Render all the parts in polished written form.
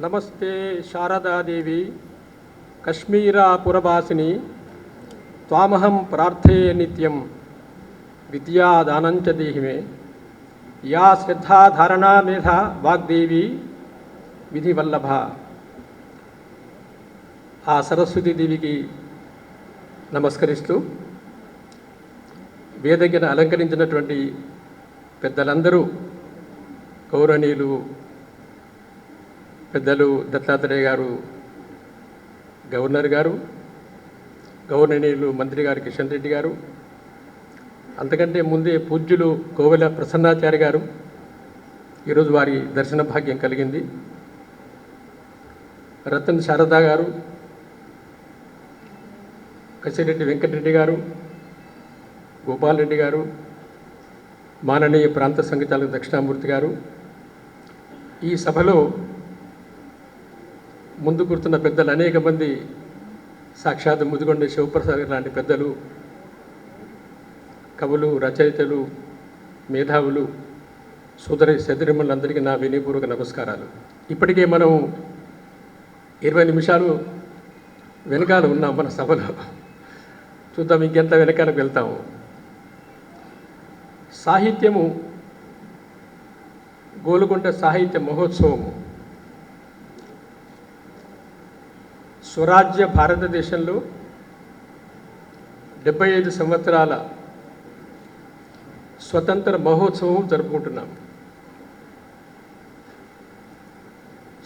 नमस्ते शारदादेवी कश्मीरापुरवासिनी त्वामहं प्रार्थये नित्यं विद्यादानं च देहि मे या श्रद्धा धारणा मेधा वाग्देवी విధివల్లభ ఆ సరస్వతీదేవికి నమస్కరిస్తూ వేదికను అలంకరించినటువంటి పెద్దలందరూ, గౌరవనీయులు పెద్దలు దత్తాత్రేయ గారు, గవర్నర్ గారు, గౌరవనీయులు మంత్రి గారు కిషన్ రెడ్డి గారు, అంతకంటే ముందే పూజ్యులు కోవెల ప్రసన్నాచార్య గారు, ఈరోజు వారి దర్శన భాగ్యం కలిగింది. రతన్ శారదా గారు, కసిరెడ్డి వెంకటరెడ్డి గారు, గోపాల్ రెడ్డి గారు, మాననీయ ప్రాంత సంఘచాలక దక్షిణామూర్తి గారు, ఈ సభలో ముందు కూర్చున్న పెద్దలు అనేక మంది, సాక్షాత్ ముదిగొండ శివప్రసాద్ లాంటి పెద్దలు, కవులు, రచయితలు, మేధావులు, సోదరి సోదరీమణులందరికీ నా వినయపూర్వక నమస్కారాలు. ఇప్పటికే మనం 20 నిమిషాలు వెనకాల ఉన్నాం మన సభలో. చూద్దాం ఇంకెంత వెనకాలకు వెళ్తాము. సాహిత్యము, గోల్కొండ సాహిత్య మహోత్సవము స్వరాజ్య భారతదేశంలో 75 సంవత్సరాల స్వతంత్ర మహోత్సవం జరుపుకుంటున్నాం.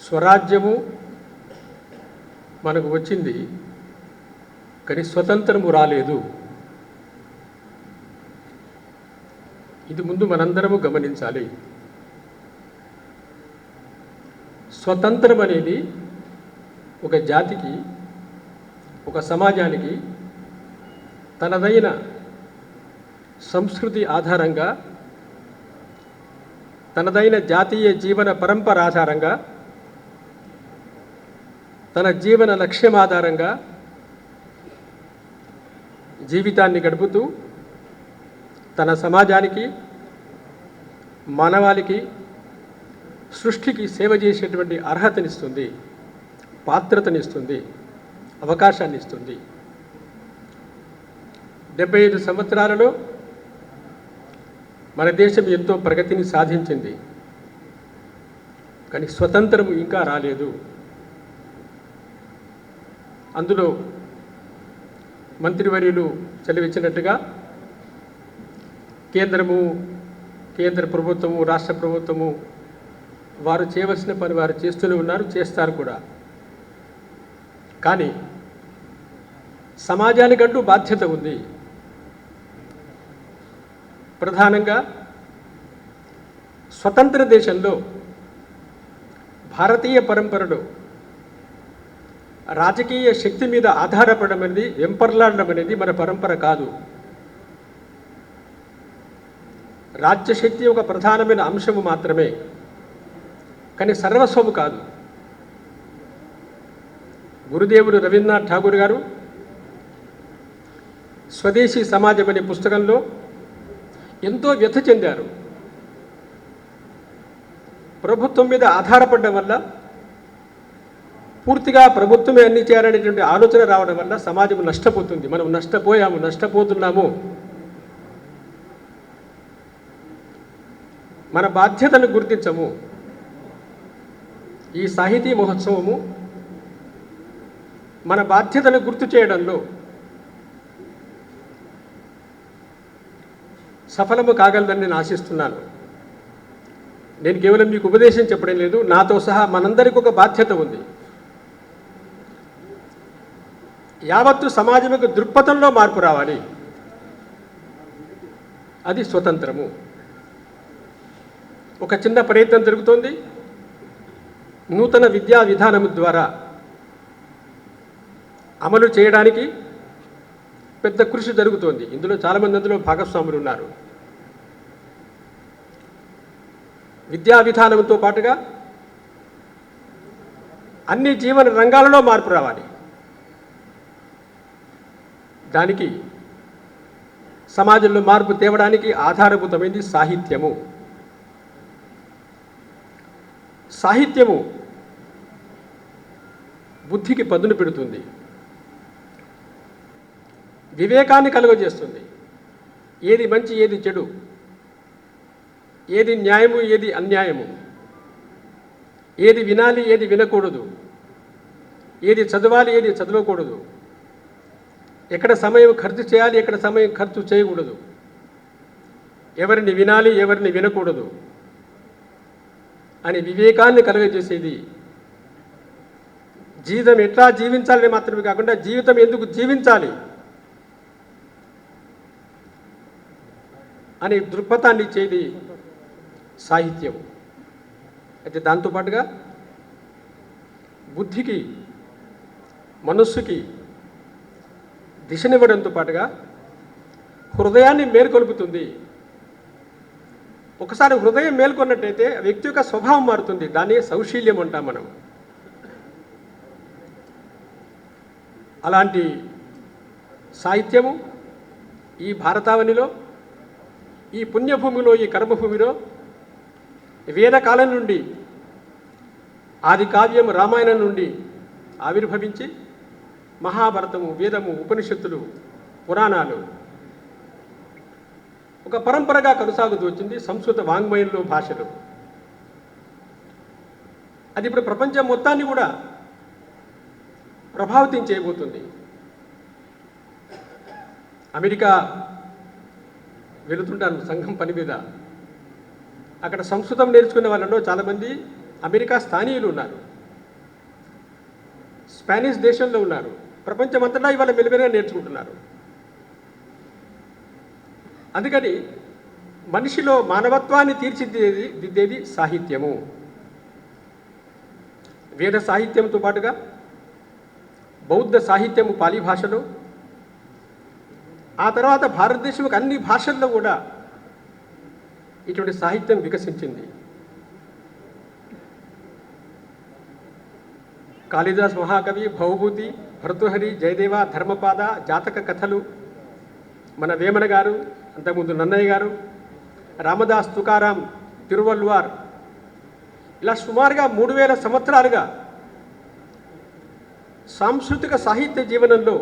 స్వరాజ్యము మనకు వచ్చింది, కానీ స్వతంత్రము రాలేదు. ఇది ముందు మనందరము గమనించాలి. స్వతంత్రం అనేది ఒక జాతికి, ఒక సమాజానికి తనదైన సంస్కృతి ఆధారంగా, తనదైన జాతీయ జీవన పరంపర ఆధారంగా, తన జీవన లక్ష్యం ఆధారంగా జీవితాన్ని గడుపుతూ తన సమాజానికి, మానవాళికి, సృష్టికి సేవ చేసేటువంటి అర్హతనిస్తుంది, పాత్రతనిస్తుంది, అవకాశాన్ని ఇస్తుంది. 75 సంవత్సరాలలో మన దేశం ఎంతో ప్రగతిని సాధించింది, కానీ స్వతంత్రం ఇంకా రాలేదు. అందులో మంత్రివర్యులు సెలవిచ్చినట్టుగా కేంద్ర ప్రభుత్వము, రాష్ట్ర ప్రభుత్వము వారు చేయవలసిన పని వారు చేస్తూనే ఉన్నారు, చేస్తారు కూడా. కానీ సమాజానికంటూ బాధ్యత ఉంది. ప్రధానంగా స్వతంత్ర దేశంలో భారతీయ పరంపరలో రాజకీయ శక్తి మీద ఆధారపడడం అనేది, వెంపర్లాడడం అనేది మన పరంపర కాదు. రాజ్యశక్తి ఒక ప్రధానమైన అంశము మాత్రమే, కానీ సర్వస్వము కాదు. గురుదేవుడు రవీంద్రనాథ్ ఠాగూర్ గారు స్వదేశీ సమాజం అనే పుస్తకంలో ఎంతో వ్యథ చెందారు. ప్రభుత్వం మీద ఆధారపడడం వల్ల, పూర్తిగా ప్రభుత్వమే అన్ని చేయాలనేటువంటి ఆలోచన రావడం వల్ల సమాజం నష్టపోతుంది. మనం నష్టపోతున్నాము. మన బాధ్యతను గుర్తించము. ఈ సాహితీ మహోత్సవము మన బాధ్యతను గుర్తు చేయడంలో సఫలము కాగలదని నేను ఆశిస్తున్నాను. నేను కేవలం మీకు ఉపదేశం చెప్పడం లేదు, నాతో సహా మనందరికీ ఒక బాధ్యత ఉంది. యావత్తు సమాజంకు దృక్పథంలో మార్పు రావాలి. అది స్వతంత్రము. ఒక చిన్న ప్రయత్నం జరుగుతోంది. నూతన విద్యా విధానము ద్వారా అమలు చేయడానికి పెద్ద కృషి జరుగుతోంది. ఇందులో చాలామంది అందులో భాగస్వాములు ఉన్నారు. విద్యా విధానంతో పాటుగా అన్ని జీవన రంగాలలో మార్పు రావాలి. దానికి సమాజంలో మార్పు తేవడానికి ఆధారభూతమైంది సాహిత్యము. సాహిత్యము బుద్ధికి పదును పెడుతుంది, వివేకాన్ని కలుగజేస్తుంది. ఏది మంచి ఏది చెడు, ఏది న్యాయము ఏది అన్యాయము, ఏది వినాలి ఏది వినకూడదు, ఏది చదవాలి ఏది చదవకూడదు, ఎక్కడ సమయం ఖర్చు చేయాలి ఎక్కడ సమయం ఖర్చు చేయకూడదు, ఎవరిని వినాలి ఎవరిని వినకూడదు అని వివేకాన్ని కలుగజేసేది. జీవితం ఎట్లా జీవించాలని మాత్రమే కాకుండా జీవితం ఎందుకు జీవించాలి అనే దృక్పథాన్ని ఇచ్చేది సాహిత్యం. అయితే దాంతోపాటుగా బుద్ధికి మనస్సుకి దిశనివ్వడంతో పాటుగా హృదయాన్ని మేల్కొల్పుతుంది. ఒకసారి హృదయం మేల్కొన్నట్టయితే వ్యక్తి యొక్క స్వభావం మారుతుంది. దాన్ని సౌశీల్యం అంటాం మనం. అలాంటి సాహిత్యము ఈ భారతావనిలో, ఈ పుణ్యభూమిలో, ఈ కర్మభూమిలో వేదకాలం నుండి, ఆది కావ్యం రామాయణం నుండి ఆవిర్భవించి మహాభారతము, వేదము, ఉపనిషత్తులు, పురాణాలు ఒక పరంపరగా కొనసాగుతూ వచ్చింది సంస్కృత వాంగ్మయంలో, భాషలో. అది ఇప్పుడు ప్రపంచం మొత్తాన్ని కూడా ప్రభావితం చేయబోతుంది. అమెరికా వెళుతుంటాను సంఘం పని మీద. అక్కడ సంస్కృతం నేర్చుకునే వాళ్ళలో చాలామంది అమెరికా స్థానియులు ఉన్నారు, స్పానిష్ దేశంలో ఉన్నారు. ప్రపంచమంతటా ఇవాళ మెలుగుగా నేర్చుకుంటున్నారు. అందుకని మనిషిలో మానవత్వాన్ని తీర్చిదిద్దేది సాహిత్యము. వేద సాహిత్యంతో పాటుగా బౌద్ధ సాహిత్యము పాలీ భాషలో, ఆ తర్వాత భారతదేశంలో అన్ని భాషల్లో కూడా ఇటువంటి సాహిత్యం వికసించింది. కాళిదాస్ మహాకవి, భవభూతి, భర్తృహరి, జయదేవ, ధర్మపాద, జాతక కథలు, మన వేమన గారు, అంతకుముందు నన్నయ్య గారు, రామదాస్, తుకారాం, తిరువల్వార్, ఇలా సుమారుగా 3000 సంవత్సరాలుగా సాంస్కృతిక సాహిత్య జీవనంలో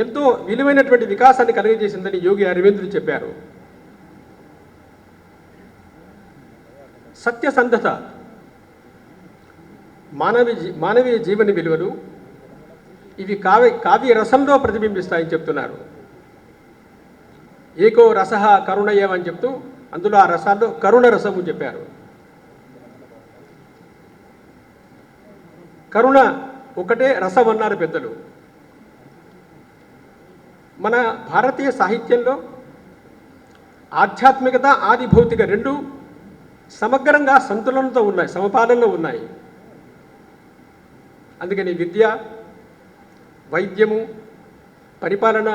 ఎంతో విలువైనటువంటి వికాసాన్ని కలిగజేసిందని యోగి అరవిందులు చెప్పారు. సత్యసంధత, మానవీయ జీవన విలువలు ఇవి కావ్య రసంలో ప్రతిబింబిస్తాయని చెప్తున్నారు. ఏకో రసహ కరుణయ్యం అని చెప్తూ అందులో ఆ రసాల్లో కరుణ రసము చెప్పారు. కరుణ ఒకటే రసం అన్నారు పెద్దలు. మన భారతీయ సాహిత్యంలో ఆధ్యాత్మికత, ఆది భౌతిక రెండు సమగ్రంగా సంతులనతో ఉన్నాయి, సమపాలనలో ఉన్నాయి. అందుకని విద్య, వైద్యము, పరిపాలన,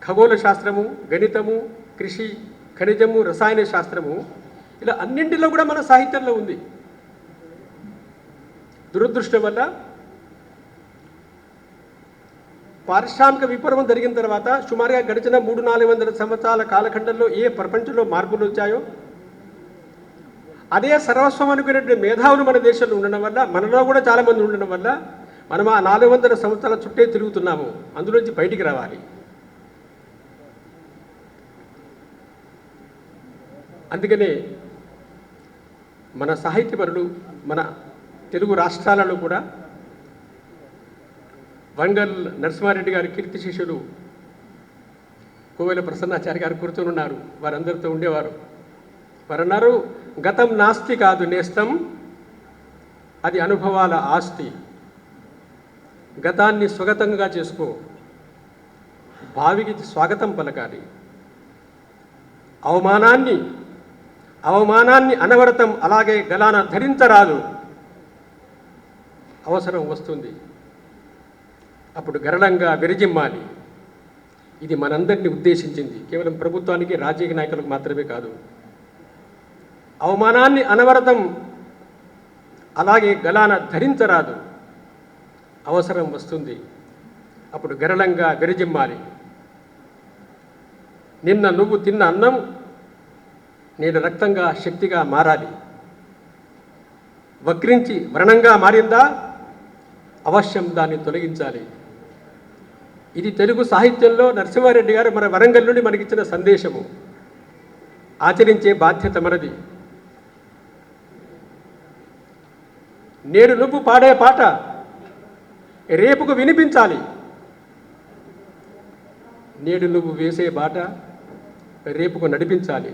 ఖగోళ శాస్త్రము, గణితము, కృషి, ఖనిజము, రసాయన శాస్త్రము, ఇలా అన్నింటిలో కూడా మన సాహిత్యంలో ఉంది. దురదృష్టం వల్ల పారిశ్రామిక విప్లవం జరిగిన తర్వాత సుమారుగా గడిచిన 300-400 సంవత్సరాల కాలఖండంలో ఏ ప్రపంచంలో మార్పులు వచ్చాయో అదే సర్వస్వం అనుకునేటువంటి మేధావులు మన దేశంలో ఉండడం వల్ల, మనలో కూడా చాలామంది ఉండడం వల్ల మనం ఆ 400 సంవత్సరాల చుట్టే తిరుగుతున్నాము. అందులోంచి బయటికి రావాలి. అందుకనే మన సాహిత్యపరులు మన తెలుగు రాష్ట్రాలలో కూడా వంగల్ నరసింహారెడ్డి గారి కీర్తి శిష్యులు కోవెల ప్రసన్నాచారి గారు కూర్చున్నారు. వారందరితో ఉండేవారు. వారు అన్నారు, గతం నాస్తి కాదు నేస్తం, అది అనుభవాల ఆస్తి. గతాన్ని స్వగతంగా చేసుకో, భావికి స్వాగతం పలకాలి. అవమానాన్ని అనవరతం అలాగే గలాన ధరించరాదు. అవసరం వస్తుంది, అప్పుడు గరళంగా విరజిమ్మాలి. ఇది మనందరినీ ఉద్దేశించింది, కేవలం ప్రభుత్వానికి, రాజకీయ నాయకులకు మాత్రమే కాదు. అవమానాన్ని అనవరతం అలాగే గలాన ధరించరాదు. అవసరం వస్తుంది, అప్పుడు గరళంగా విరజిమ్మాలి. నిన్న నువ్వు తిన్న అన్నం నేడు రక్తంగా, శక్తిగా మారాలి. వక్రించి వ్రణంగా మారిందా అవశ్యం దాన్ని తొలగించాలి. ఇది తెలుగు సాహిత్యంలో నరసింహారెడ్డి గారు మన వరంగల్ నుండి మనకిచ్చిన సందేశము. ఆచరించే బాధ్యత మనది. నేడు నువ్వు పాడే పాట రేపుకు వినిపించాలి. నేడు నువ్వు వేసే బాట రేపుకు నడిపించాలి.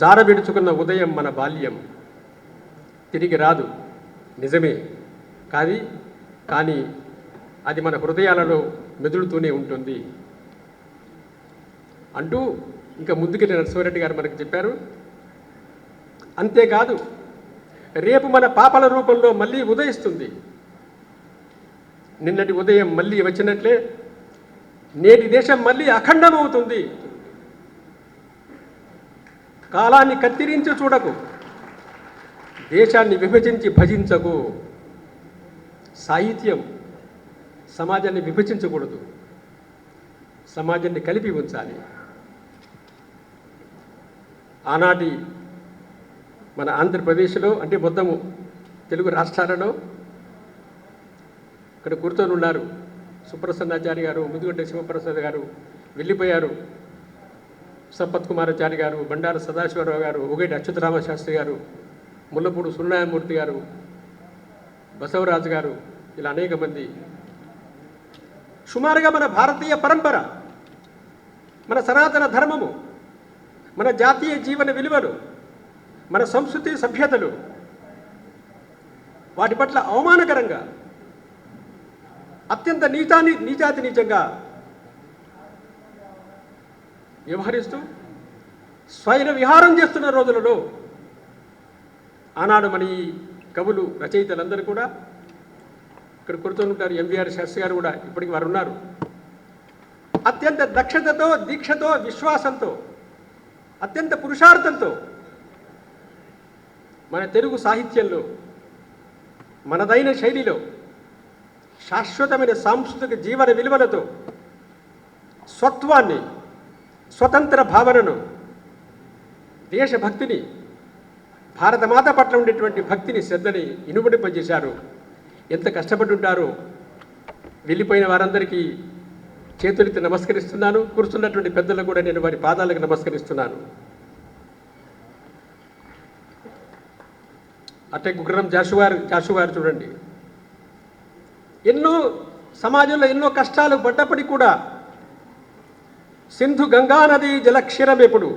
జార విడుచుకున్న ఉదయం మన బాల్యం తిరిగి రాదు, నిజమే. కానీ అది మన హృదయాలలో మెదులుతూనే ఉంటుంది అంటూ ఇంకా ముందుకెళ్ళి నరసింహారెడ్డి గారు మనకు చెప్పారు. అంతేకాదు, రేపు మన పాపల రూపంలో మళ్ళీ ఉదయిస్తుంది. నిన్నటి ఉదయం మళ్ళీ వచ్చినట్లే నేటి దేశం మళ్ళీ అఖండమవుతుంది. కాలాన్ని కత్తిరించి చూడకు, దేశాన్ని విభజించి భజించకు. సాహిత్యం సమాజాన్ని విభజించకూడదు, సమాజాన్ని కలిపి ఉంచాలి. ఆనాటి మన ఆంధ్రప్రదేశ్లో అంటే మొత్తము తెలుగు రాష్ట్రాలలో ఇక్కడ కూర్చొని ఉన్నారు. సుప్రసన్నాచారి గారు, ముదిగొండ శివప్రసాద్ గారు వెళ్ళిపోయారు. సంపత్ కుమారాచారి గారు, బండారు సదాశివరావు గారు, ఉగేటి అచ్యుతరామశాస్త్రి గారు, ముల్లపూడి సున్నాయమూర్తి గారు, బసవరాజు గారు, ఇలా అనేక మంది. సుమారుగా మన భారతీయ పరంపర, మన సనాతన ధర్మము, మన జాతీయ జీవన విలువలు, మన సంస్కృతి సభ్యతలు వాటి పట్ల అవమానకరంగా, అత్యంత నీచాతి నీచంగా వ్యవహరిస్తూ స్వైర విహారం చేస్తున్న రోజులలో ఆనాడు మన ఈ కవులు రచయితలందరూ కూడా ఇక్కడ కూర్చొని ఉంటారు. ఎంవీఆర్ శాస్త్రి గారు కూడా ఇప్పటికి వారు ఉన్నారు. అత్యంత దక్షతతో, దీక్షతో, విశ్వాసంతో, అత్యంత పురుషార్థంతో మన తెలుగు సాహిత్యంలో మనదైన శైలిలో శాశ్వతమైన సాంస్కృతిక జీవన విలువలతో స్వత్వాన్ని, స్వతంత్ర భావనను, దేశభక్తిని, భారతమాత పట్ల ఉండేటువంటి భక్తిని, శ్రద్ధని ఇనుమడింపజేశారు. ఎంత కష్టపడి ఉంటారో. వెళ్ళిపోయిన వారందరికీ చేతులెత్తి నమస్కరిస్తున్నాను. కూర్చున్నటువంటి పెద్దలకు కూడా నేను వారి పాదాలకు నమస్కరిస్తున్నాను. అట్టే గుర్రం జాషువారు చూడండి, ఎన్నో సమాజంలో ఎన్నో కష్టాలు పడ్డప్పటికీ కూడా సింధు గంగా నది జలక్షీరమెప్పుడు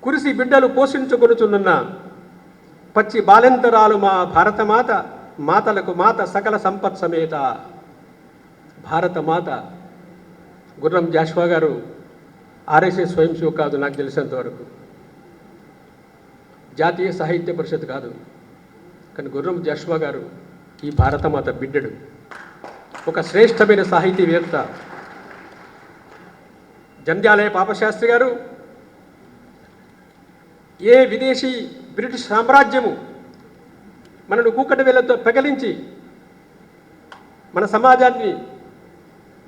కురిసి బిడ్డలు పోషించుకొనుచున్న పచ్చి బాలెంతరాలు మా భారతమాత, మాతలకు మాత సకల సంపత్ సమేత. భారతమాత. గుర్రం జాషువా గారు ఆర్ఎస్ఎస్ స్వయం సేవక్ కాదు, నాకు తెలిసినంత వరకు జాతీయ సాహిత్య పరిషత్ కాదు. కానీ గుర్రం జాషువా గారు ఈ భారతమాత బిడ్డడు, ఒక శ్రేష్టమైన సాహితీవేత్త. జంధ్యాలయ పాపశాస్త్రి గారు ఏ విదేశీ బ్రిటిష్ సామ్రాజ్యము మనను కూకటి వేలతో పెకలించి మన సమాజాన్ని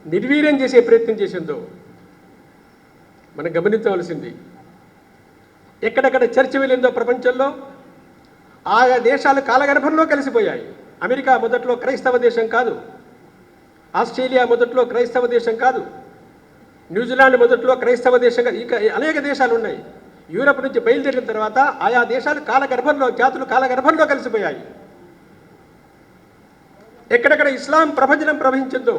నిర్వీర్యం చేసే ప్రయత్నం చేసిందో మనం గమనించవలసింది. ఎక్కడెక్కడ చర్చ వెళ్ళిందో ప్రపంచంలో ఆయా దేశాలు కాలగర్భంలో కలిసిపోయాయి. అమెరికా మొదట్లో క్రైస్తవ దేశం కాదు, ఆస్ట్రేలియా మొదట్లో క్రైస్తవ దేశం కాదు, న్యూజిలాండ్ మొదట్లో క్రైస్తవ దేశం కాదు, ఇంకా అనేక దేశాలు ఉన్నాయి. యూరప్ నుంచి బయలుదేరిన తర్వాత ఆయా దేశాలు కాలగర్భంలో, జాతులు కాలగర్భంలో కలిసిపోయాయి. ఎక్కడెక్కడ ఇస్లాం ప్రభంజనం ప్రవహించిందో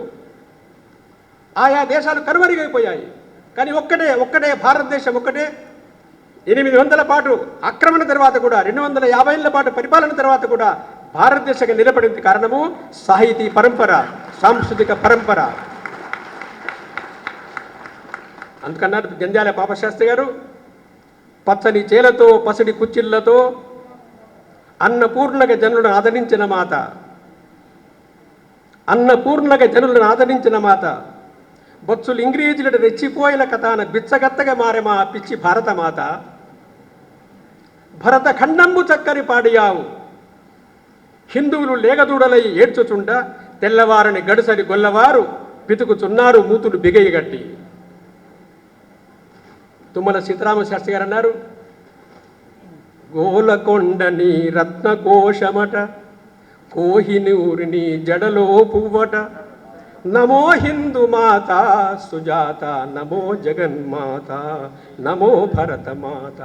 ఆయా దేశాలు కనుమరుగైపోయాయి. కానీ ఒక్కటే భారతదేశం ఒక్కటే 800 పాటు ఆక్రమణ తర్వాత కూడా 250 ఏళ్ల పాటు పరిపాలన తర్వాత కూడా భారతదేశంగా నిలబడింది. కారణము సాహితీ పరంపర, సాంస్కృతిక పరంపర. అందుకన్నారు జంధ్యాల పాపశాస్త్రి గారు, పచ్చని చేలతో పసిడి కుచ్చిళ్లతో అన్నపూర్ణగా జనులను ఆదరించిన మాత, అన్నపూర్ణగా జనులను ఆదరించిన మాత, బొత్సులు ఇంగ్రేజీలట రెచ్చిపోయిన కథాన బిచ్చగత్తగా మారెమా పిచ్చి భారతమాత. భరత ఖండంబు చక్కని పాడియావు, హిందువులు లేగదూడలై ఏడ్చుచుండ తెల్లవారని గడుసరి గొల్లవారు పితుకుచున్నారు మూతులు బిగయగట్టి. తుమ్మల సీతారామ శాస్త్రి గారు అన్నారు, గోలకొండని రత్నకోశమట, కోహినూరిని జడలో పువ్వట. నమో హిందూ మాత సుజాత, నమో జగన్మాత, నమో భరతమాత.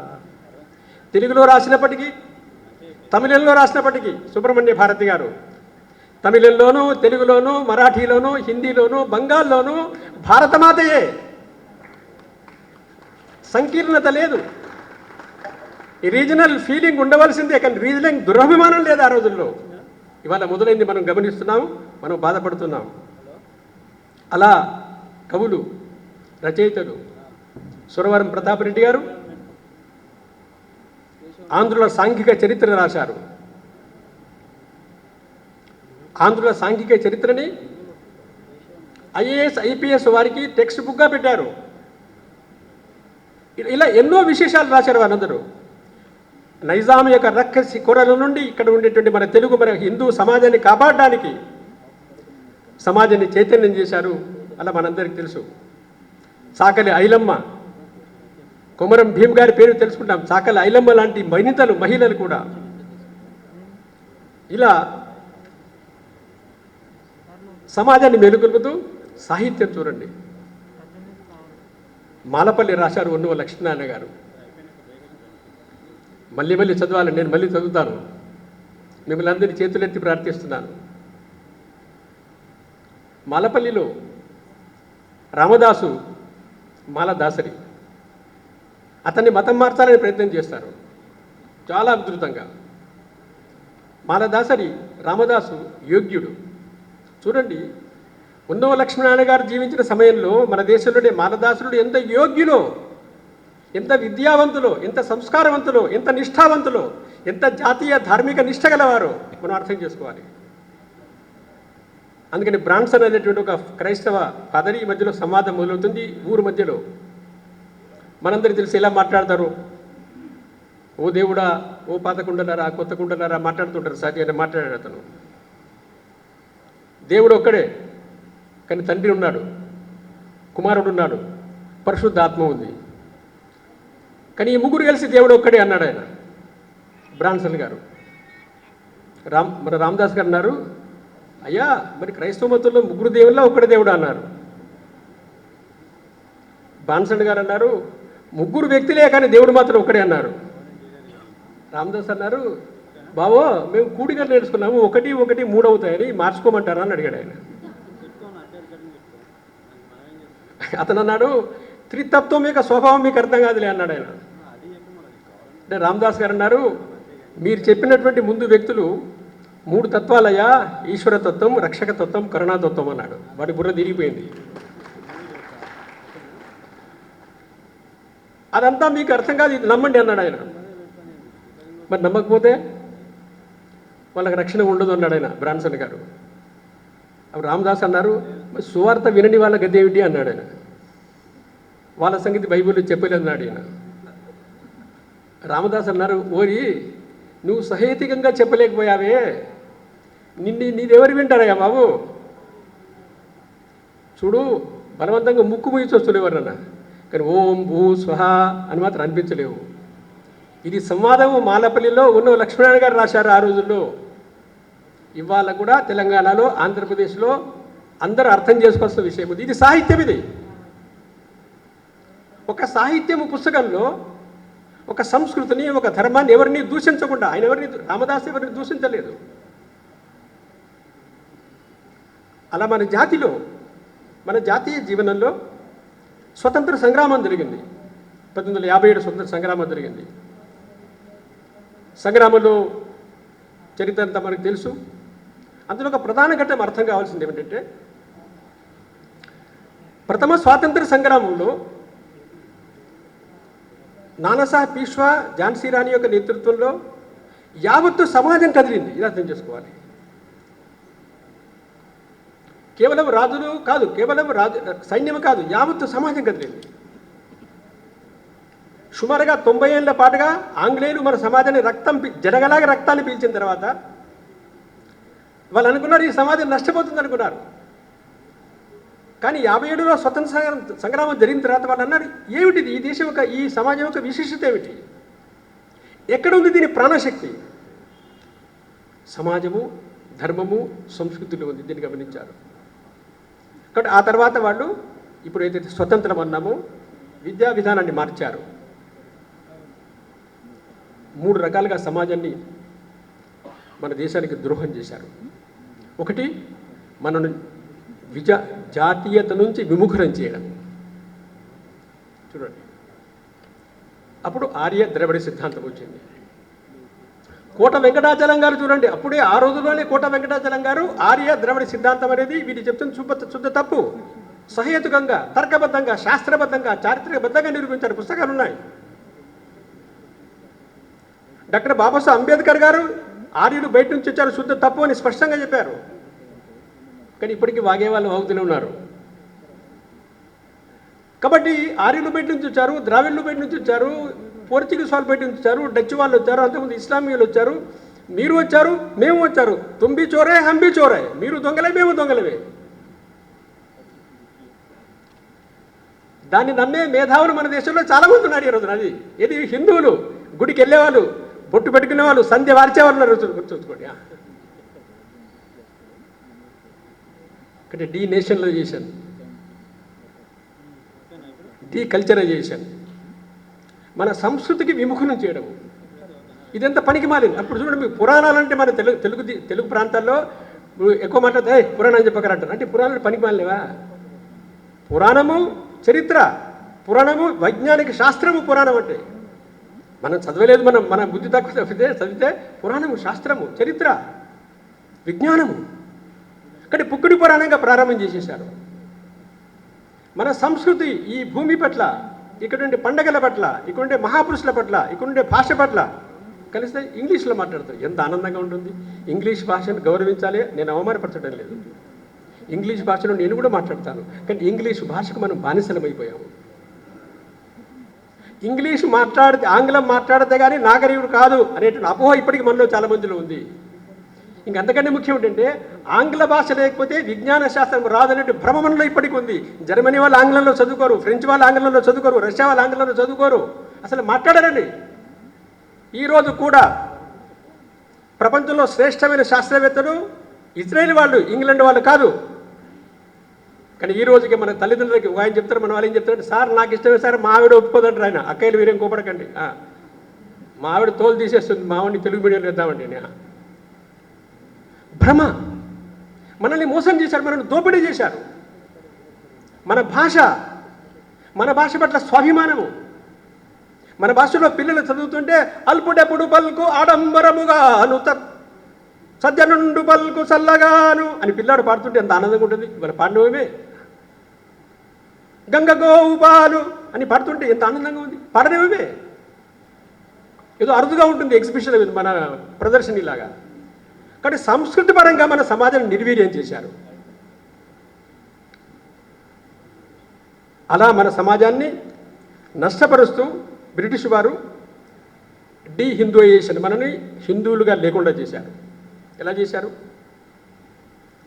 తెలుగులో రాసినప్పటికీ, తమిళంలో రాసినప్పటికీ సుబ్రహ్మణ్య భారతి గారు తమిళంలోనూ, తెలుగులోనూ, మరాఠీలోనూ, హిందీలోనూ, బంగాల్లోనూ భారతమాతయే. సంకీర్ణత లేదు. ఈ రీజనల్ ఫీలింగ్ ఉండవలసిందే, కానీ రీజనల్ దురభిమానం లేదు ఆ రోజుల్లో. ఇవాళ మొదలైంది, మనం గమనిస్తున్నాం, మనం బాధపడుతున్నాం. అలా కవులు, రచయితలు సురవరం ప్రతాపరెడ్డి గారు ఆంధ్రుల సాంఘిక చరిత్ర రాశారు. ఆంధ్రుల సాంఘిక చరిత్రని ఐఏఎస్, ఐపీఎస్ వారికి టెక్స్ట్ బుక్గా పెట్టారు. ఇలా ఎన్నో విశేషాలు రాశారు వారందరూ. నైజాం యొక్క రక్కసి కొరల నుండి ఇక్కడ ఉండేటువంటి మన తెలుగు, మన హిందూ సమాజాన్ని కాపాడడానికి సమాజాన్ని చైతన్యం చేశారు. అలా మనందరికీ తెలుసు. చాకలి ఐలమ్మ, కొమరం భీమ్ గారి పేరు తెలుసుకుంటాం. చాకలి ఐలమ్మ లాంటి వనితలు, మహిళలు కూడా ఇలా సమాజాన్ని మెలుగొల్పుతూ సాహిత్యం చూడండి. మాలపల్లి రాశారు ఒన్నో లక్ష్మీనారాయణ గారు. మళ్ళీ మళ్ళీ చదవాలి, నేను మళ్ళీ చదువుతాను. మిమ్మల్ని అందరి చేతులెత్తి ప్రార్థిస్తున్నాను. మాలపల్లిలో రామదాసు మాలదాసరి, అతన్ని మతం మార్చాలని ప్రయత్నం చేస్తారు చాలా అద్భుతంగా. మాలదాసరి రామదాసు యోగ్యుడు. చూడండి, ఉన్నవ లక్ష్మీనారాయణ గారు జీవించిన సమయంలో మన దేశంలోనే మాలదాసుడు ఎంత యోగ్యులో, ఎంత విద్యావంతులో, ఎంత సంస్కారవంతులో, ఎంత నిష్ఠావంతులో, ఎంత జాతీయ ధార్మిక నిష్ఠ గలవారో మనం అర్థం చేసుకోవాలి. అందుకని బ్రాన్సన్ అనేటువంటి ఒక క్రైస్తవ పదరి మధ్యలో సంవాదం మొదలవుతుంది. ఊరు మధ్యలో మనందరికీ తెలిసి ఎలా మాట్లాడతారు, ఓ దేవుడా, ఓ పాతకుండలారా, కొత్త కుండలారా మాట్లాడుతుంటారు. సహజంగా మాట్లాడాడు అతను. దేవుడు ఒక్కడే, కానీ తండ్రి ఉన్నాడు, కుమారుడు ఉన్నాడు, పరిశుద్ధ ఆత్మ ఉంది. కానీ ఈ ముగ్గురు కలిసి దేవుడు ఒక్కడే అన్నాడు ఆయన, బ్రాన్సన్ గారు. మన రామదాస్ గారు అన్నారు, అయ్యా మరి క్రైస్తవ మతంలో ముగ్గురు దేవుళ్ళ ఒక్కడే దేవుడు అన్నారు. బ్రాన్సన్ గారు అన్నారు, ముగ్గురు వ్యక్తులే కానీ దేవుడు మాత్రం ఒక్కడే అన్నారు. రామదాస్ అన్నారు, బావో మేము కూడిగా నేర్చుకున్నాము, 1 1 3 అవుతాయని మార్చుకోమంటారా అని అడిగాడు ఆయన. అతను అన్నాడు, త్రితత్వం యొక్క స్వభావం మీకు అర్థం కాదులే అన్నాడు ఆయన. అంటే రామదాస్ గారు అన్నారు, మీరు చెప్పినటువంటి ముందు వ్యక్తులు 3 తత్వాలయ్యా, ఈశ్వరతత్వం, రక్షకతత్వం, కరుణాతత్వం అన్నాడు. వాడి బుర్ర తిరిగిపోయింది. అదంతా మీకు అర్థం కాదు, ఇది నమ్మండి అన్నాడు ఆయన. మరి నమ్మకపోతే వాళ్ళకి రక్షణ ఉండదు అన్నాడు ఆయన, బ్రాన్సన్ గారు. అప్పుడు రామదాస్ అన్నారు, సువార్త వినని వాళ్ళ గది ఏమిటి అన్నాడు ఆయన. వాళ్ళ సంగతి బైబిల్లో చెప్పలేదు అన్నాడు ఆయన. రామదాస్ అన్నారు, ఓరి నువ్వు సహేతుకంగా చెప్పలేకపోయావే, నీదెవరు వింటారయ్యా బాబు. చూడు, బలవంతంగా ముక్కు ముయ్యి వస్తులేవు ఎవరన్నా, కానీ ఓం భూ స్వహ అని మాత్రం అనిపించలేవు. ఇది సంవాదము మాలపల్లిలో ఉన్న లక్ష్మీనారాయణ గారు రాశారు ఆ రోజుల్లో. ఇవాళ కూడా తెలంగాణలో, ఆంధ్రప్రదేశ్లో అందరూ అర్థం చేసుకోవాల్సిన విషయం ఇది. ఇది సాహిత్యం. ఇది ఒక సాహిత్యము పుస్తకంలో ఒక సంస్కృతిని, ఒక ధర్మాన్ని ఎవరిని దూషించకుండా, ఆయన రామదాస్ ఎవరిని దూషించలేదు. అలా మన జాతిలో, మన జాతీయ జీవనంలో స్వతంత్ర సంగ్రామం జరిగింది. 1857 స్వతంత్ర సంగ్రామం జరిగింది. సంగ్రామంలో చరిత్ర అంతా మనకు తెలుసు. అందులో ఒక ప్రధాన ఘట్టం అర్థం కావాల్సింది ఏమిటంటే, ప్రథమ స్వాతంత్ర సంగ్రామంలో నానాసాహెబ్ పీష్వా, ఝాన్సీ రాణి యొక్క నేతృత్వంలో యావత్తు సమాజం కదిలింది. ఇది అర్థం చేసుకోవాలి. కేవలం రాజులు కాదు, కేవలం సైన్యం కాదు, యావత్తు సమాజం కదిలింది. సుమారుగా 90 ఏళ్ల పాటుగా ఆంగ్లేయులు మన సమాజాన్ని జనగలాగా రక్తాన్ని పీల్చిన తర్వాత వాళ్ళు అనుకున్నారు, ఈ సమాజం నష్టపోతుంది అనుకున్నారు. కానీ 57లో స్వతంత్ర సంగ్రామం జరిగిన తర్వాత వాళ్ళు అన్నారు, ఏమిటిది, ఈ దేశం యొక్క, ఈ సమాజం యొక్క విశిష్టత ఏమిటి? ఎక్కడ ఉంది దీని ప్రాణశక్తి? సమాజము, ధర్మము, సంస్కృతిలో ఉంది. దీన్ని గమనించారు. కాబట్టి ఆ తర్వాత వాళ్ళు ఇప్పుడు ఏదైతే స్వతంత్రం అన్నామో విద్యా విధానాన్ని మార్చారు. 3 రకాలుగా సమాజాన్ని మన దేశానికి ద్రోహం చేశారు. ఒకటి, మనను జాతీయత నుంచి విముఖరం చేయడం. చూడండి, అప్పుడు ఆర్య ద్రవిడ సిద్ధాంతం వచ్చింది. కోట వెంకటాచలం గారు చూడండి, అప్పుడే ఆ రోజుల్లోనే కోట వెంకటాచలం గారు ఆర్య ద్రవిడ సిద్ధాంతం అనేది వీటి చెప్తున్న శుద్ధ తప్పు. సహేతుకంగా, తర్కబద్ధంగా, శాస్త్రబద్ధంగా, చారిత్రకబద్ధంగా నిరూపించారు. పుస్తకాలు ఉన్నాయి. డాక్టర్ బాబాసాహెబ్ అంబేద్కర్ గారు ఆర్యులు బయట నుంచి వచ్చారు, శుద్ధ తప్పు అని స్పష్టంగా చెప్పారు. కానీ ఇప్పటికీ వాగే వాళ్ళు వాగుతూనే ఉన్నారు. కాబట్టి ఆర్యులు బయట నుంచి వచ్చారు, ద్రావిడ్లు బయట నుంచి వచ్చారు, పోర్చుగీస్ వాళ్ళు బయట నుంచి వచ్చారు, డచ్ వాళ్ళు వచ్చారు, అంతకుముందు ఇస్లామీయులు వచ్చారు, మీరు వచ్చారు, మేము వచ్చారు. తుంబి చోరే హంబి చోరే, మీరు దొంగలే మేము దొంగలమే. దాన్ని నమ్మే మేధావులు మన దేశంలో చాలామంది ఉన్నారు ఈ రోజున. అది ఇది హిందువులు గుడికి వెళ్ళేవాళ్ళు, బొట్టు పెట్టుకునే వాళ్ళు, సంధ్య వార్చేవాళ్ళు చూసుకోండి. అంటే డీనేషనలైజేషన్, డీకల్చరైజేషన్, మన సంస్కృతికి విముఖనం చేయడం, ఇదంతా పనికి మాలింది. అప్పుడు చూడండి, మీకు పురాణాలంటే మన తెలుగు ప్రాంతాల్లో ఎక్కువ మాట్లాడితే పురాణం చెప్పకరంటారు. అంటే పురాణాలు పనికి మాలినవా? పురాణము చరిత్ర, పురాణము వైజ్ఞానిక శాస్త్రము. పురాణం అంటే మనం చదవలేదు, మన బుద్ధి తక్కువ చదివితే పురాణము, శాస్త్రము, చరిత్ర, విజ్ఞానము. కానీ పుక్కుడి పురాణంగా ప్రారంభం చేసేశారు. మన సంస్కృతి ఈ భూమి పట్ల, ఇక్కడుండే పండగల పట్ల, ఇక్కడుండే మహాపురుషుల పట్ల, ఇక్కడుండే భాష పట్ల కలిస్తే ఇంగ్లీష్లో మాట్లాడతారు. ఎంత ఆనందంగా ఉంటుంది. ఇంగ్లీష్ భాషను గౌరవించాలి, నేను అవమానపరచడం లేదు. ఇంగ్లీష్ భాషలో నేను కూడా మాట్లాడతాను. కానీ ఇంగ్లీష్ భాషకు మనం బానిసలమైపోయాము. ఇంగ్లీష్ మాట్లాడితే, ఆంగ్లం మాట్లాడితే కానీ నాగరికుడు కాదు అనేటువంటి అపోహ ఇప్పటికీ మనలో చాలా మందిలో ఉంది. ఇంకంతకంటే ముఖ్యం ఏంటంటే ఆంగ్ల భాష లేకపోతే విజ్ఞాన శాస్త్రం రాదనేటి భ్రమ మనలో ఇప్పటికీ ఉంది. జర్మనీ వాళ్ళు ఆంగ్లంలో చదువుకోరు, ఫ్రెంచ్ వాళ్ళు ఆంగ్లంలో చదువుకోరు, రష్యా వాళ్ళు ఆంగ్లంలో చదువుకోరు, అసలు మాట్లాడారండి. ఈరోజు కూడా ప్రపంచంలో శ్రేష్టమైన శాస్త్రవేత్తలు ఇజ్రాయెల్ వాళ్ళు, ఇంగ్లాండ్ వాళ్ళు కాదు. కానీ ఈ రోజుకి మన తల్లిదండ్రులకి ఆయన చెప్తారు, మన వాళ్ళు ఏం చెప్తారు, సార్ నాకు ఇష్టమే సార్, మా ఆవిడ ఒప్పుకోదంటారు. ఆయన అక్కయ్యలు వీరేం కోపడకండి, మా ఆవిడ తోలు తీసేస్తుంది, మా ఆవిడని తెలుగు మీడియంలో వేద్దామండి. భ్రమ. మనల్ని మోసం చేశారు, మనల్ని దోపిడీ చేశారు. మన భాష పట్ల స్వాభిమానము. మన భాషలో పిల్లలు చదువుతుంటే అల్పుడెప్పుడు పలుకు ఆడంబరముగా సజ్జనుండు పలుకు చల్లగాను అని పిల్లాడు పాడుతుంటే ఎంత ఆనందంగా ఉంటుంది. మన పాడనమే. గంగ గోవు పాలు అని పాడుతుంటే ఎంత ఆనందంగా ఉంది. పాడనమే. ఏదో అరుదుగా ఉంటుంది ఎగ్జిబిషన్, మన ప్రదర్శనలాగా. కానీ సంస్కృతి పరంగా మన సమాజాన్ని నిర్వీర్యం చేశారు. అలా మన సమాజాన్ని నష్టపరుస్తూ బ్రిటిష్ వారు హిందూయేషన్, మనని హిందువులుగా లేకుండా చేశారు. ఎలా చేశారు?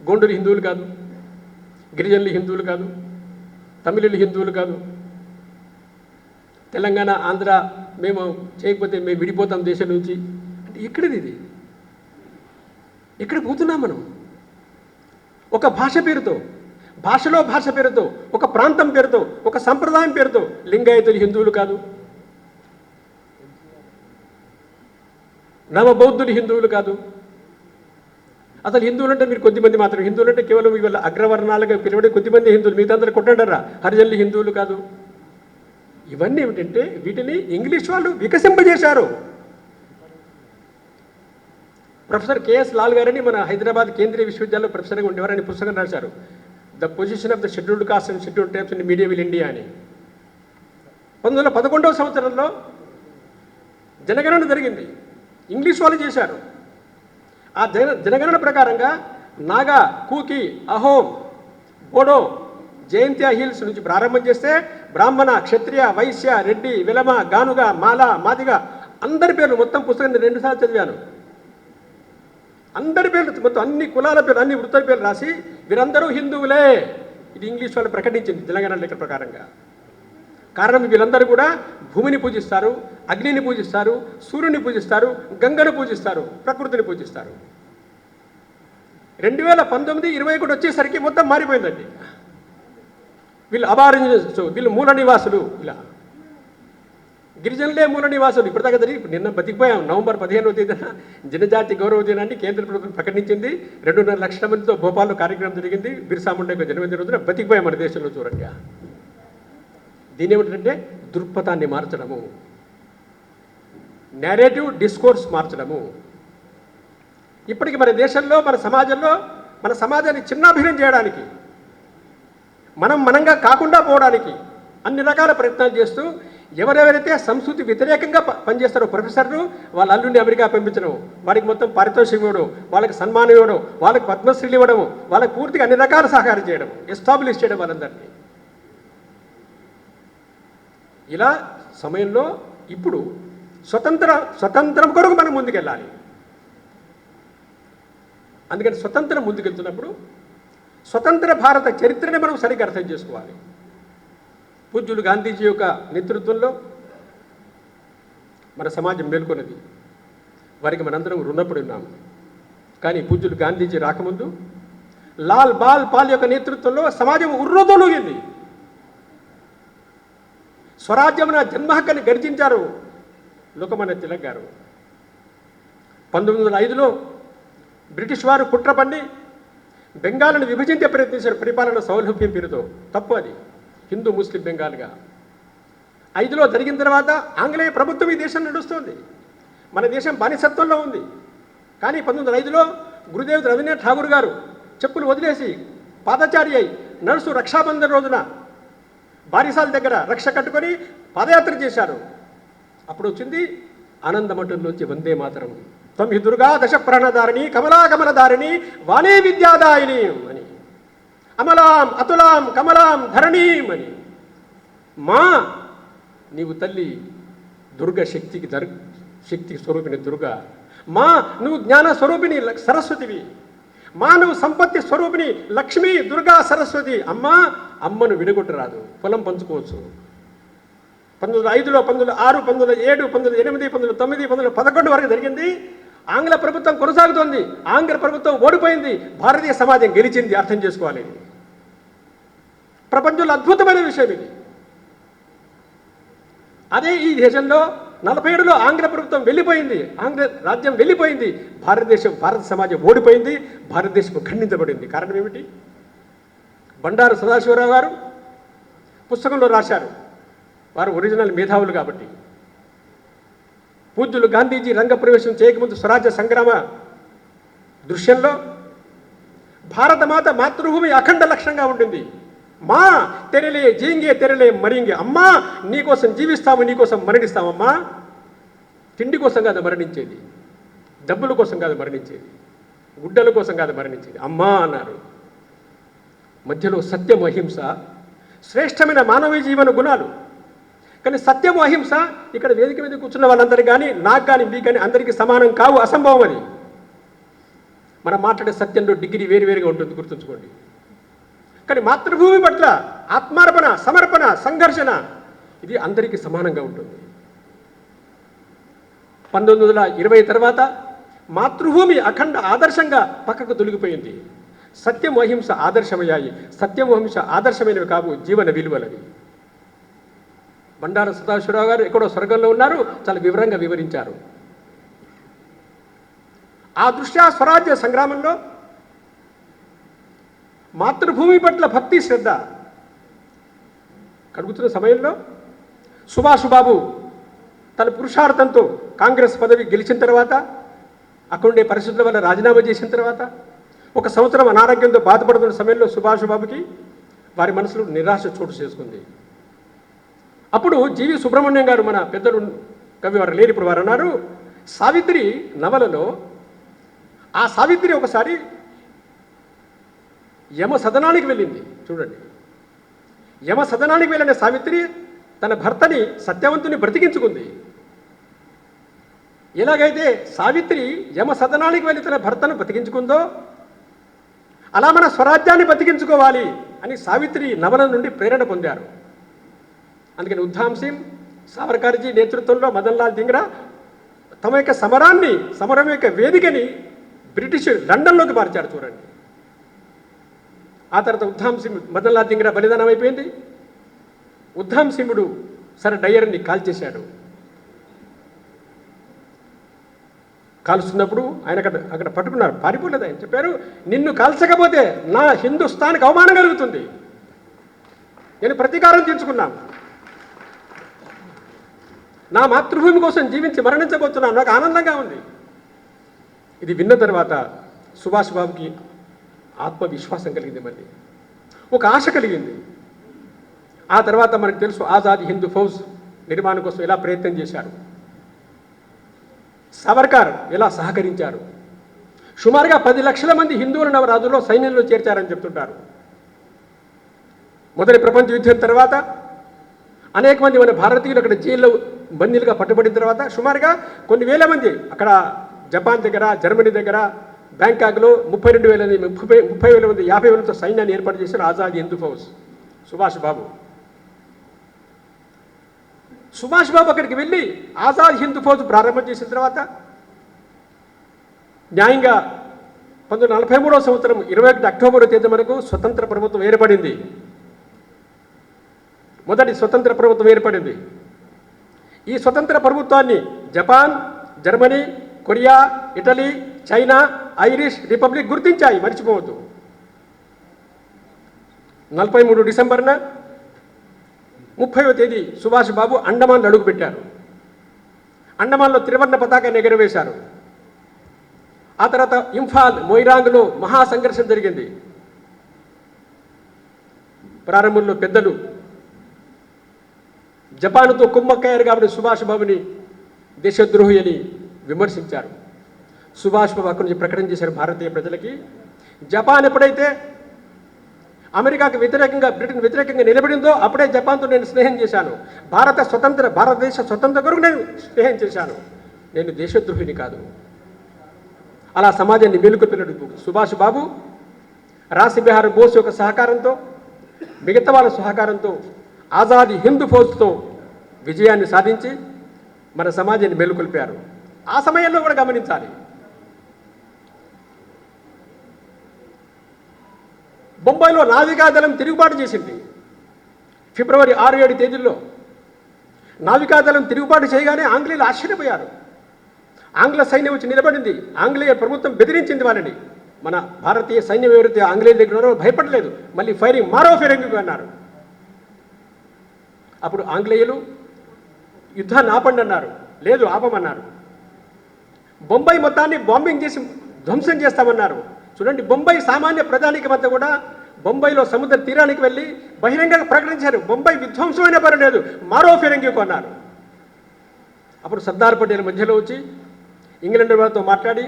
గోండులు హిందువులు కాదు, గిరిజనులు హిందువులు కాదు, తమిళులు హిందువులు కాదు, తెలంగాణ ఆంధ్ర మేము చేయకపోతే మేము విడిపోతాం దేశం నుంచి అంటే ఎక్కడిది ఇది? ఎక్కడ పోతున్నాం మనం? ఒక భాష పేరుతో, భాష పేరుతో, ఒక ప్రాంతం పేరుతో, ఒక సంప్రదాయం పేరుతో లింగాయతులు హిందువులు కాదు, నవబౌద్ధులు హిందువులు కాదు. అసలు హిందువులు అంటే మీరు కొద్దిమంది మాత్రం. హిందువులు అంటే కేవలం ఇవాళ అగ్రవర్ణాలుగా పిలువడే కొద్దిమంది హిందువులు, మిగతా అందరూ కొట్టండారా. హరిజనులు హిందువులు కాదు. ఇవన్నీ ఏమిటంటే వీటిని ఇంగ్లీష్ వాళ్ళు వికసింపజేశారు. ప్రొఫెసర్ కేఎస్ లాల్ గారని మన హైదరాబాద్ కేంద్రీయ విశ్వవిద్యాలయంలో ప్రొఫెసర్గా ఉండేవారు. ఆయన పుస్తకం రాశారు, the position of the scheduled caste and scheduled tribes in medieval India అని. 1911వ సంవత్సరంలో జనగణన జరిగింది. ఇంగ్లీష్ వాళ్ళు చేశారు. ఆ జనగణన ప్రకారంగా నాగా, కూకి, అహోం, బోడో, జయంత్యా హిల్స్ నుంచి ప్రారంభం చేస్తే బ్రాహ్మణ, క్షత్రియ, వైశ్య, రెడ్డి, విలమ, గానుగ, మాల, మాదిగ అందరి పేర్లు మొత్తం పుస్తకం 2 సార్లు చదివాను. అందరి పేర్లు మొత్తం అన్ని కులాల పేర్లు, అన్ని వృత్తుల పేర్లు రాసి వీరందరూ హిందువులే. ఇది ఇంగ్లీష్ వాళ్ళు ప్రకటించింది తెలంగాణ లెక్క ప్రకారంగా. కారణం వీళ్ళందరూ కూడా భూమిని పూజిస్తారు, అగ్నిని పూజిస్తారు, సూర్యుని పూజిస్తారు, గంగను పూజిస్తారు, ప్రకృతిని పూజిస్తారు. 2019, 21 వచ్చేసరికి మొత్తం మారిపోయిందండి. వీళ్ళు అబారిజినల్స్, వీళ్ళు మూల నివాసులు, ఇలా గిరిజనులే మూల నివాసులు. ఇప్పటిదాకా జరిగి నిన్న బతికిపోయాం. నవంబర్ 15వ తేదీన జనజాతి గౌరవ దినాన్ని కేంద్ర ప్రభుత్వం ప్రకటించింది. 2.5 లక్షల మందితో భోపాల్లో కార్యక్రమం జరిగింది. బిర్సా ముండా యొక్క జన్మదిన రోజున బతికిపోయాం మన దేశంలో. చూడండి, దీని ఏమిటంటే దృక్పథాన్ని మార్చడము, నేరేటివ్ డిస్కోర్స్ మార్చడము. ఇప్పటికి మన దేశంలో, మన సమాజంలో, మన సమాజాన్ని చిన్నాభిన్నం చేయడానికి, మనంగా కాకుండా పోవడానికి అన్ని రకాల ప్రయత్నాలు చేస్తూ ఎవరెవరైతే సంస్కృతి వ్యతిరేకంగా పనిచేస్తారో ప్రొఫెసర్లు, వాళ్ళ అల్లుడిని అమెరికా పంపించడం, వారికి మొత్తం పారితోషికం ఇవ్వడం, వాళ్ళకి సన్మానం ఇవ్వడం, వాళ్ళకి పద్మశ్రీలు ఇవ్వడం, వాళ్ళకి పూర్తిగా అన్ని రకాల సహకారం చేయడం, ఎస్టాబ్లిష్ చేయడం వాళ్ళందరినీ. ఇలా సమయంలో ఇప్పుడు స్వతంత్రం కొరకు మనం ముందుకెళ్ళాలి. అందుకని స్వతంత్రం ముందుకెళ్తున్నప్పుడు స్వతంత్ర భారత చరిత్రని మనం సరిగ్గా అర్థం చేసుకోవాలి. పూజ్యులు గాంధీజీ యొక్క నేతృత్వంలో మన సమాజం మేల్కొన్నది. వారికి మనందరం రుణపడి ఉన్నాము. కానీ పూజ్యులు గాంధీజీ రాకముందు లాల్ బాల్ పాల్ యొక్క నేతృత్వంలో సమాజం ఉర్రూతలూగింది. స్వరాజ్యమున జన్మహక్కని గర్జించారు లోకమాన్య తిలక్ గారు. 1905లో బ్రిటిష్ వారు కుట్ర పన్ని బెంగాల్ను విభజించే ప్రయత్నించారు పరిపాలన సౌలభ్యం పేరుతో. తప్పు అది, హిందూ ముస్లిం బెంగాల్గా. 5లో జరిగిన తర్వాత ఆంగ్లేయ ప్రభుత్వం ఈ దేశం నడుస్తుంది. మన దేశం బానిసత్వంలో ఉంది. కానీ 1905లో గురుదేవ్ రవీంద్రనాథ్ ఠాగూర్ గారు చెప్పులు వదిలేసి పాదచారి అయి నడుసు రక్షాబంధన్ రోజున బారిసాల దగ్గర రక్ష కట్టుకొని పాదయాత్ర చేశారు. అప్పుడు వచ్చింది ఆనందమఠంలోంచి వందే మాతరం, త్వమి దుర్గా దశ ప్రాణధారిణి కమలాకమలధారిణి వాణే విద్యాదాయిని అని, అమలాం అతులాం కమలాం ధరణీం అని. మా నీవు తల్లి దుర్గ శక్తి స్వరూపిణి దుర్గ, మా నువ్వు జ్ఞాన స్వరూపిణి సరస్వతివి, మా నువ్వు సంపత్తి స్వరూపిణి లక్ష్మీ దుర్గా సరస్వతి. అమ్మను విడగొట్టరాదు, పొలం పంచుకోవచ్చు. 1905లో, 1906, 1907, 1908, 1909, 1911 వరకు జరిగింది. ఆంగ్ల ప్రభుత్వం కొనసాగుతోంది. ఆంగ్ల ప్రభుత్వం ఓడిపోయింది, భారతీయ సమాజం గెలిచింది. అర్థం చేసుకోవాలి. ప్రపంచంలో అద్భుతమైన విషయం ఇది. అదే ఈ దేశంలో 47లో ఆంగ్ల ప్రభుత్వం వెళ్ళిపోయింది, ఆంగ్ల రాజ్యం వెళ్ళిపోయింది, భారత సమాజం ఓడిపోయింది, భారతదేశం ఖండించబడింది. కారణం ఏమిటి? బండారు సదాశివరావు గారు పుస్తకంలో రాశారు. వారు ఒరిజినల్ మేధావులు కాబట్టి. పూజ్యులు గాంధీజీ రంగప్రవేశం చేయకముందు స్వరాజ్య సంగ్రామ దృశ్యంలో భారతమాత మాతృభూమి అఖండ లక్ష్యంగా ఉంటుంది. మా తెరలే జీంగే తెరలే మరింగే, అమ్మా నీకోసం జీవిస్తాము, నీకోసం మరణిస్తామమ్మా. తిండి కోసం కాదు మరణించేది, డబ్బుల కోసం కాదు మరణించేది, గుడ్డల కోసం కాదు మరణించేది, అమ్మా అన్నారు. మధ్యలో సత్యం, అహింస శ్రేష్టమైన మానవీయ జీవన గుణాలు. కానీ సత్యం, అహింస ఇక్కడ వేదిక మీద కూర్చున్న వాళ్ళందరికీ కానీ, నాకు కానీ, మీకు కానీ అందరికీ సమానం కావు, అసంభవం. అది మనం మాట్లాడే సత్యంలో డిగ్రీ వేరువేరుగా ఉంటుంది, గుర్తుంచుకోండి. కానీ మాతృభూమి పట్ల ఆత్మార్పణ, సమర్పణ, సంఘర్షణ ఇది అందరికీ సమానంగా ఉంటుంది. 1920 తర్వాత మాతృభూమి అఖండ ఆదర్శంగా పక్కకు తొలగిపోయింది. సత్యం, అహింస ఆదర్శమయ్యాయి. సత్యం, అహింస ఆదర్శమైనవి కావు, జీవన విలువలవి. బండారు సదాశివరావు గారు ఎక్కడో స్వర్గంలో ఉన్నారు, చాలా వివరంగా వివరించారు. ఆ దృష్ట్యా స్వరాజ్య సంగ్రామంలో మాతృభూమి పట్ల భక్తి, శ్రద్ధ కలుగుతున్న సమయంలో సుభాష్ బాబు తన పురుషార్థంతో కాంగ్రెస్ పదవి గెలిచిన తర్వాత, అక్కడుండే పరిస్థితుల వల్ల రాజీనామా చేసిన తర్వాత, 1 సంవత్సరం అనారోగ్యంతో బాధపడుతున్న సమయంలో సుభాష్ బాబుకి వారి మనసులో నిరాశ చోటు చేసుకుంది. అప్పుడు జీవి సుబ్రహ్మణ్యం గారు, మన పెద్దలు కవి వారు లేరు, ఇప్పుడు వారు అన్నారు, సావిత్రి నవలలో ఆ సావిత్రి ఒకసారి యమ సదనానికి వెళ్ళింది. చూడండి, యమ సదనానికి వెళ్ళిన సావిత్రి తన భర్తని, సత్యవంతుని బ్రతికించుకుంది. ఎలాగైతే సావిత్రి యమ సదనానికి వెళ్ళి తన భర్తను బ్రతికించుకుందో, అలా మన స్వరాజ్యాన్ని బ్రతికించుకోవాలి అని సావిత్రి నవల నుండి ప్రేరణ పొందారు. అందుకని ఉద్ధాంసిం సావర్కర్జీ నేతృత్వంలో మదన్లాల్ ధింగ్రా తమ యొక్క సమరం యొక్క వేదికని బ్రిటిష్ లండన్లోకి మార్చారు చూడండి. ఆ తర్వాత ఉద్దామ్ సింగ్ మదన్లాల్ ధింగ్రా బలిదానం అయిపోయింది. ఉద్దామ్ సింగుడు సర్ డయ్యర్ని కాల్చేశాడు. కాల్చున్నప్పుడు ఆయన అక్కడ పట్టుకున్నారు, పారిపోలేదు. ఆయన చెప్పారు, నిన్ను కాల్చకపోతే నా హిందుస్థాన్కి అవమానం కలుగుతుంది, నేను ప్రతీకారం తీర్చుకున్నాను, నా మాతృభూమి కోసం జీవించి మరణించబోతున్నాను, నాకు ఆనందంగా ఉంది. ఇది విన్న తర్వాత సుభాష్ బాబుకి ఆత్మవిశ్వాసం కలిగింది, మళ్ళీ ఒక ఆశ కలిగింది. ఆ తర్వాత మనకు తెలుసు ఆజాద్ హిందూ ఫౌజ్ నిర్మాణం కోసం ఎలా ప్రయత్నం చేశారు, సావర్కర్ ఎలా సహకరించారు. సుమారుగా 10 లక్షల మంది హిందువుల నవరాజుల్లో సైన్యంలో చేర్చారని చెప్తుంటారు. మొదటి ప్రపంచ యుద్ధం తర్వాత అనేక మంది మన భారతీయులు అక్కడ జైల్లో బందీలుగా పట్టుబడిన తర్వాత సుమారుగా కొన్ని వేల మంది అక్కడ జపాన్ దగ్గర, జర్మనీ దగ్గర, బ్యాంకాక్లో 32,000 30,000 మంది 50,000తో సైన్యాన్ని ఏర్పాటు చేశారు ఆజాద్ హిందూ ఫౌజ్. సుభాష్ బాబు అక్కడికి వెళ్ళి ఆజాద్ హిందూ ఫౌజ్ ప్రారంభం చేసిన తర్వాత న్యాయంగా 1943వ సంవత్సరం 21 అక్టోబర్ తేదీ వరకు స్వతంత్ర ప్రభుత్వం ఏర్పడింది. మొదటి స్వతంత్ర ప్రభుత్వం ఏర్పడింది. ఈ స్వతంత్ర ప్రభుత్వాన్ని Japan, Germany, Korea, Italy, China, Irish republic గుర్తించాయి, మర్చిపోవద్దు. 43 డిసెంబర్న 30వ తేదీ సుభాష్ బాబు అండమాన్లో అడుగుపెట్టారు. అండమాన్లో త్రివర్ణ పతాకాన్ని ఎగరవేశారు. ఆ తర్వాత ఇంఫాల్, మొయిరాంగ్లో మహాసంఘర్షణ జరిగింది. ప్రారంభంలో పెద్దలు జపాన్తో కుమ్మక్కయ్యారు కాబట్టి సుభాష్ బాబుని దేశద్రోహి అని విమర్శించారు. సుభాష్ బాబు అక్కడి నుంచి ప్రకటన చేశారు భారతీయ ప్రజలకి, జపాన్ ఎప్పుడైతే అమెరికాకు వ్యతిరేకంగా, బ్రిటన్ వ్యతిరేకంగా నిలబడిందో అప్పుడే జపాన్తో నేను స్నేహం చేశాను, భారతదేశ స్వతంత్ర కొరకు నేను స్నేహం చేశాను, నేను దేశద్రోహిని కాదు. అలా సమాజాన్ని మేలుకొల్పినాడు సుభాష్ బాబు. రాసిబిహార్ బోస్ యొక్క సహకారంతో, మిగతా వాళ్ళ సహకారంతో ఆజాదీ హిందూ ఫౌజ్తో విజయాన్ని సాధించి మన సమాజాన్ని మేలుకొల్పారు. ఆ సమయంలో కూడా గమనించాలి, బొంబాయిలో నావికాదళం తిరుగుబాటు చేసింది. ఫిబ్రవరి 6-7 తేదీల్లో నావికాదళం తిరుగుబాటు చేయగానే ఆంగ్లేయులు ఆశ్చర్యపోయారు. ఆంగ్ల సైన్యం వచ్చి నిలబడింది. ఆంగ్లేయ ప్రభుత్వం బెదిరించింది వాళ్ళని. మన భారతీయ సైన్యం ఎవరైతే ఆంగ్లేయుల దగ్గర భయపడలేదు, మళ్ళీ మారో ఫైరింగ్ అన్నారు. అప్పుడు ఆంగ్లేయులు యుద్ధాన్ని ఆపండి అన్నారు, లేదు ఆపమన్నారు. బొంబాయి మొత్తాన్ని బాంబింగ్ చేసి ధ్వంసం చేస్తామన్నారు. చూడండి, బొంబాయి సామాన్య ప్రజానికం అంతా కూడా బొంబాయిలో సముద్ర తీరానికి వెళ్ళి బహిరంగంగా ప్రకటించారు, బొంబాయి విధ్వంసమైన పర్వాలేదు, మారో ఫిరంగి కొన్నారు. అప్పుడు సర్దార్ పటేల్ మధ్యలో వచ్చి ఇంగ్లాండ్ వాళ్ళతో మాట్లాడి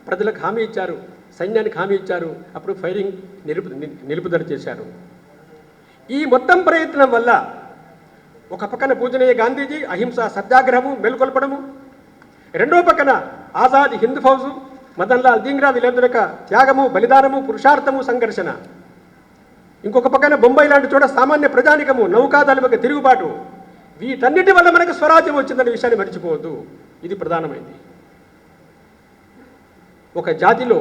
ప్రజలకు హామీ ఇచ్చారు, సైన్యానికి హామీ ఇచ్చారు. అప్పుడు ఫైరింగ్ నిలుపుదల చేశారు. ఈ మొత్తం ప్రయత్నం వల్ల ఒక పక్కన పూజనీయ గాంధీజీ అహింసా సత్యాగ్రహము మేల్కొల్పడము, రెండో పక్కన ఆజాద్ హింద్ ఫౌజు, మదన్లాల్ ధింగ్రా వీళ్ళందరి యొక్క త్యాగము, బలిదానము, పురుషార్థము, సంఘర్షణ. ఇంకొక పక్కన బొంబాయి లాంటి చోట సామాన్య ప్రజానికము, నౌకాదళం యొక్క తిరుగుబాటు. వీటన్నిటి వల్ల మనకు స్వరాజ్యం వచ్చిందనే విషయాన్ని మర్చిపోవద్దు. ఇది ప్రధానమైంది. ఒక జాతిలో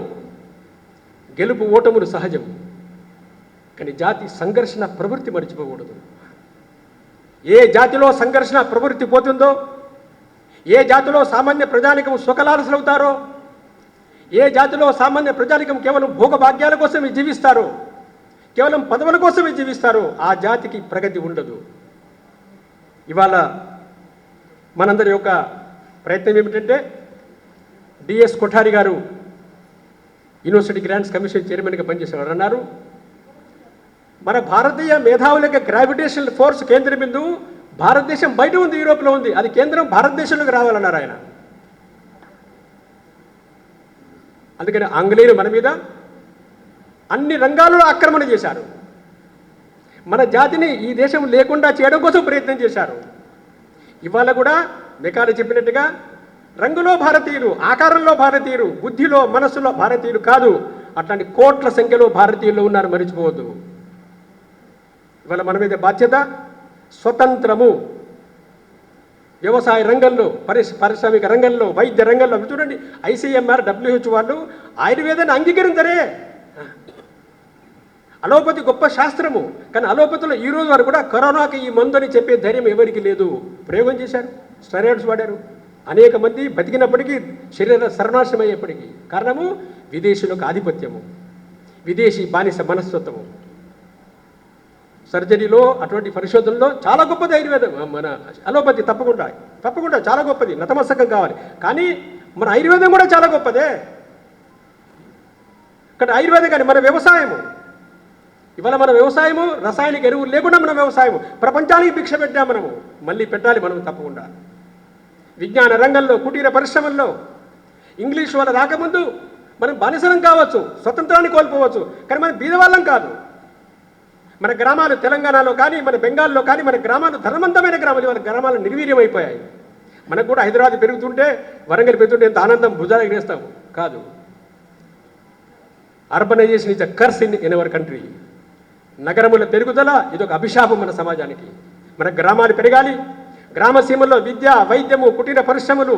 గెలుపు ఓటములు సహజం, కానీ జాతి సంఘర్షణ ప్రవృత్తి మర్చిపోకూడదు. ఏ జాతిలో సంఘర్షణ ప్రవృత్తి పోతుందో, ఏ జాతిలో సామాన్య ప్రజానికం సుఖలాలసులవుతారో, ఏ జాతిలో సామాన్య ప్రజానికం కేవలం భోగభాగ్యాల కోసమే జీవిస్తారో, కేవలం పదవుల కోసమే జీవిస్తారో, ఆ జాతికి ప్రగతి ఉండదు. ఇవాళ మనందరి యొక్క ప్రయత్నం ఏమిటంటే, డిఎస్ కొఠారి గారు యూనివర్సిటీ గ్రాంట్స్ కమిషన్ చైర్మన్గా పనిచేసేవారు అన్నారు, మన భారతీయ మేధావుల యొక్క గ్రావిటేషనల్ ఫోర్స్ కేంద్ర బిందువు భారతదేశం బయట ఉంది, యూరోప్లో ఉంది, అది కేంద్రం భారతదేశంలోకి రావాలన్నారు ఆయన. అందుకని ఆంగ్లేయులు మన మీద అన్ని రంగాలలో ఆక్రమణ చేశారు. మన జాతిని ఈ దేశం లేకుండా చేయడం కోసం ప్రయత్నం చేశారు. ఇవాళ కూడా మెకాలి చెప్పినట్టుగా రంగులో భారతీయులు, ఆకారంలో భారతీయులు, బుద్ధిలో మనస్సులో భారతీయులు కాదు, అట్లాంటి కోట్ల సంఖ్యలో భారతీయులు ఉన్నారు, మరిచిపోవద్దు. ఇవాళ మన మీద బాధ్యత స్వతంత్రము. వ్యవసాయ రంగంలో, పారిశ్రామిక రంగంలో, వైద్య రంగంలో చూడండి. ఐసీఎంఆర్, WHO వాళ్ళు ఆయుర్వేదాన్ని అంగీకరించరే. అలోపతి గొప్ప శాస్త్రము, కానీ అలోపతిలో ఈ రోజు వరకు కూడా కరోనాకి ఈ మందు అని చెప్పే ధైర్యం ఎవరికి లేదు. ప్రయోగం చేశారు, స్టెరాయిడ్స్ వాడారు, అనేక మంది బతికినప్పటికీ శరీర సర్వనాశనం అయ్యేప్పటికీ కారణము విదేశీయులకు ఆధిపత్యము, విదేశీ బానిస మనస్తత్వము. సర్జరీలో అటువంటి పరిశోధనలో చాలా గొప్పది ఆయుర్వేదం, మన అలోపతి తప్పకుండా చాలా గొప్పది, నతమస్తకం కావాలి. కానీ మన ఆయుర్వేదం కూడా చాలా గొప్పదే. ఇక్కడ ఆయుర్వేదం కానీ మన వ్యవసాయము, ఇవాళ మన వ్యవసాయము రసాయనిక ఎరువులు లేకుండా మన వ్యవసాయము ప్రపంచానికి భిక్ష పెట్టాం. మనము మళ్ళీ పెట్టాలి మనం తప్పకుండా. విజ్ఞాన రంగంలో, కుటీర పరిశ్రమల్లో ఇంగ్లీష్ వాళ్ళ రాకముందు మనం బానిసలం కావచ్చు, స్వతంత్రాన్ని కోల్పోవచ్చు, కానీ మనం బీదవాళ్ళం కాదు. మన గ్రామాలు తెలంగాణలో కానీ, మన బెంగాల్లో కానీ, మన గ్రామాలు ధనవంతమైన గ్రామాలు, ఇవాళ గ్రామాలు నిర్వీర్యమైపోయాయి. మనకు కూడా హైదరాబాద్ పెరుగుతుంటే, వరంగల్ పెరుగుతుంటే ఎంత ఆనందం భుజాలకు వేస్తాము కాదు. Urbanization is a curse in our country. నగరముల పెరుగుదల ఇదొక అభిశాపం మన సమాజానికి. మన గ్రామాలు పెరగాలి, గ్రామ సీమల్లో విద్య, వైద్యము, కుటీర పరిశ్రమలు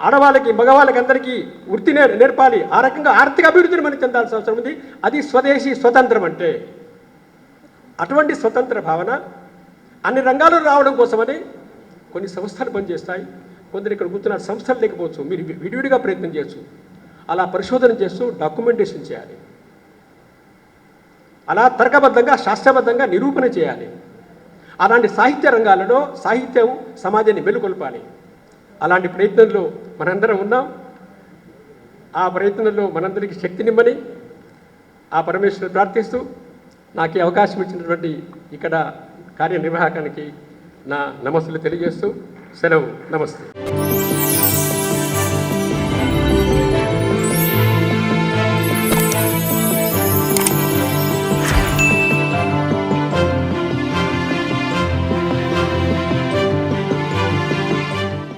ఆడవాళ్ళకి, మగవాళ్ళకి అందరికీ వృత్తి నేర్పాలి. ఆ రకంగా ఆర్థిక అభివృద్ధిని మనం చెందాల్సిన అవసరం ఉంది. అది స్వదేశీ స్వతంత్రం అంటే. అటువంటి స్వతంత్ర భావన అన్ని రంగాల్లో రావడం కోసమని కొన్ని సంస్థలు పనిచేస్తాయి. కొందరు ఇక్కడ కూర్చున్న సంస్థలు లేకపోవచ్చు, మీరు విడివిడిగా ప్రయత్నం చేయొచ్చు. అలా పరిశోధన చేస్తూ డాక్యుమెంటేషన్ చేయాలి, అలా తర్కబద్ధంగా, శాస్త్రబద్ధంగా నిరూపణ చేయాలి. అలాంటి సాహిత్య రంగాలలో సాహిత్యం సమాజాన్ని వెలుకొల్పాలి. అలాంటి ప్రయత్నంలో మనందరం ఉన్నాం. ఆ ప్రయత్నంలో మనందరికీ శక్తినిమ్మని ఆ పరమేశ్వరుని ప్రార్థిస్తూ నాకు ఈ అవకాశం ఇచ్చినటువంటి ఇక్కడ కార్యనిర్వాహకానికి నా నమస్సులు తెలియజేస్తూ సెలవు. నమస్తే.